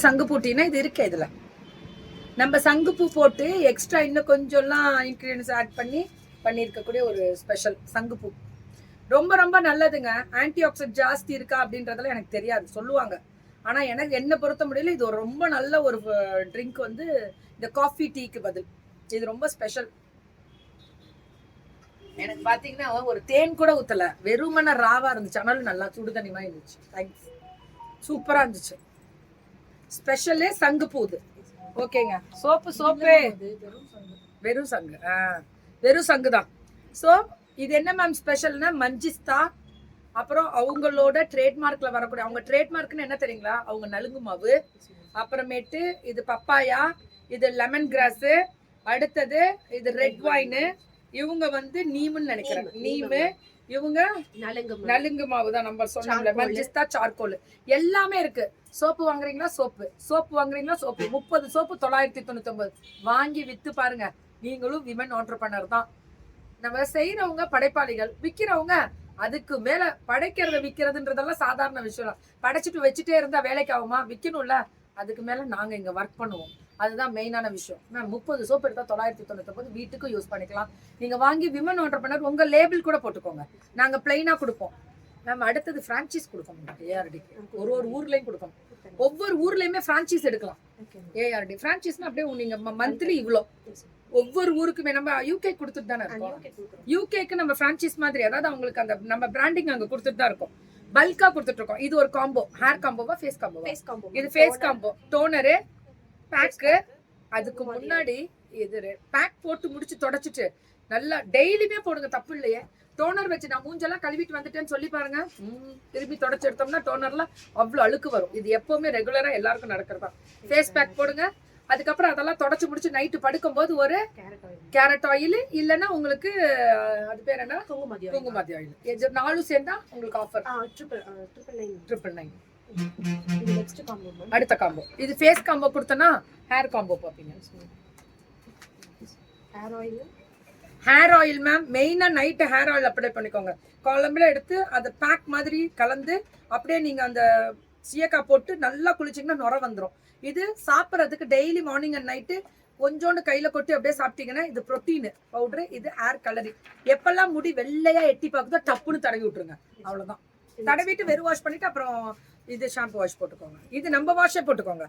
சங்கு பூட்டினா இது இருக்கு. இதுல நம்ம சங்குப்பூ போட்டு எக்ஸ்ட்ரா இன்னும் கொஞ்சம்லாம் இன்க்ரீடியன்ஸ் ஆட் பண்ணி பண்ணியிருக்கக்கூடிய ஒரு ஸ்பெஷல் சங்குப்பூ. ரொம்ப ரொம்ப நல்லதுங்க. ஆன்டி ஆக்சிடென்ட் ஜாஸ்தி இருக்கா அப்படின்றதெல்லாம் எனக்கு தெரியாது, சொல்லுவாங்க. ஆனால் எனக்கு என்ன பொறுத்த முடியல இது ஒரு ரொம்ப நல்ல ஒரு ட்ரிங்க் வந்து இந்த காஃபி டீக்கு பதில் இது ரொம்ப ஸ்பெஷல். எனக்கு பார்த்தீங்கன்னா ஒரு தேன் கூட ஊற்றல, வெறுமன ராவா இருந்துச்சு. ஆனாலும் நல்லா சுடு தண்ணிமா இருந்துச்சு. தேங்க்ஸ், சூப்பராக இருந்துச்சு. ஸ்பெஷலே சங்குப்பூ இது. ஓகேங்க. சோப்பு வெறும் சங்கு, வெறும் சங்கு தான். ஸோ இது என்ன மேம் ஸ்பெஷல்னா மஞ்சிஸ்தா, அப்புறம் அவங்களோட ட்ரேட்மார்க்ல வரக்கூடிய, அவங்க ட்ரேட்மார்க்னு என்ன தெரியுங்களா, அவங்க நலுங்கு மாவு, அப்புறமேட்டு இது பப்பாயா, இது லெமன் கிராஸு, அடுத்தது இது ரெட் வைனு, இவங்க வந்து நீமுன்னு நினைக்கிறேன், நீமு, இவங்க நலுங்கு மாவு தான் நம்ம சொன்னோம்ல, மஞ்சிஸ்தா சார்கோல் எல்லாமே இருக்கு. சோப்பு வாங்குறீங்களா சோப்பு, சோப்பு வாங்குறீங்களா சோப்பு. 30 சோப்பு 999 வாங்கி வித்து பாருங்க. நீங்களும் விமன் ஆண்டர்பிரனர் தான். நம்ம செய்யறவங்க படைப்பாளிகள், விற்கிறவங்க அதுக்கு மேல. படைக்கிறத விற்கிறதுன்றதெல்லாம் சாதாரண விஷயம். படைச்சிட்டு வச்சுட்டே இருந்தா வேலைக்கு ஆகுமா, விற்கணும்ல. அதுக்கு மேல நாங்க இங்க ஒர்க் பண்ணுவோம். அதுதான் மெயினான விஷயம். மேம் 30 சோப் எடுத்தா 999 வீட்டுக்கும் யூஸ் பண்ணிக்கலாம். நீங்க வாங்கி விமன் ஆண்டர்பிரனர் உங்க லேபிள் கூட போட்டுக்கோங்க. நாங்க பிளைனா கொடுப்போம். நம்ம அடுத்தது பிரான்ச்சைஸ் கொடுக்கணும். ஏஆர்டிக்கு ஒரு ஊர்லயும் கொடுக்கணும். ஒவ்வொரு ஊர்லயுமே பிரான்ச்சைஸ் எடுக்கலாம். ஏஆர்டி பிரான்ச்சைஸ்னா அப்படியே நீங்க மந்த்லி இவ்வளோ ஒவ்வொரு ஊருக்குமே. நம்ம யூகே கொடுத்துட்டு தானே இருக்கோம். யூகேக்கு நம்ம பிரான்ச்சைஸ் மாதிரி, அதாவது அவங்களுக்கு அந்த நம்ம பிராண்டிங் அங்க கொடுத்துட்டு தான் இருக்கோம். பல்கா கொடுத்துட்டு இருக்கோம். இது ஒரு காம்போ, ஹேர் காம்போவா ஃபேஸ் காம்போவா? இது ஃபேஸ் காம்போ. Toner, bag. அதுக்கு முன்னாடி இது பேக் போட்டு முடிச்சு தொடச்சிட்டு நல்லா டெய்லியுமே போடுங்க, தப்பு இல்லையே. டோனர் வச்சு நான் மூஞ்செல்லாம் கழுவிட்டு வந்துட்டேன்னு சொல்லி பாருங்க, திருப்பி தொடச்சு எடுத்தோம்னா டோனர்ல அவ்வளோ அழுக்கு வரும். இது எப்பவுமே ரெகுலரா எல்லாருக்கும் நடக்கிறதா. ஃபேஸ் பேக் போடுங்க. அதுக்கப்புறம் அதெல்லாம் தொடச்சு முடிச்சு நைட்டு படுக்கும்போது ஒரு கேரட் ஆயில், இல்லைன்னா உங்களுக்கு அது பேர் என்ன, குங்குமதி ஆயில், 4 சேர்ந்தா உங்களுக்கு ஆஃபர் 999. அடுத்த காம்போ இது ஃபேஸ் காம்போ கொடுத்தனா ஹேர் காம்போ பார்ப்பீங்க. ஹேர் ஆயில் மேம் மெயினா நைட்டு ஹேர் ஆயில் அப்ளை பண்ணிக்கோங்க. காலம்புல எடுத்து அதை பேக் மாதிரி கலந்து அப்படியே நீங்க அந்த சீயக்காய் போட்டு நல்லா குளிச்சிங்கன்னா நுர வந்துடும். இது சாப்பிட்றதுக்கு டெய்லி மார்னிங் அண்ட் நைட்டு கொஞ்சோண்டு கையில கொட்டி அப்படியே சாப்பிட்டீங்கன்னா இது புரோட்டீன் பவுடரு, இது ஹேர் கலரிங். எப்பெல்லாம் முடி வெள்ளையா எட்டி பார்க்குதோ டப்புன்னு தடவி விட்டுருங்க, அவ்வளவுதான். தடவிட்டு வெறும் வாஷ் பண்ணிட்டு அப்புறம் இது ஷாம்பு வாஷ் போட்டுக்கோங்க. இது நம்ம வாஷே போட்டுக்கோங்க.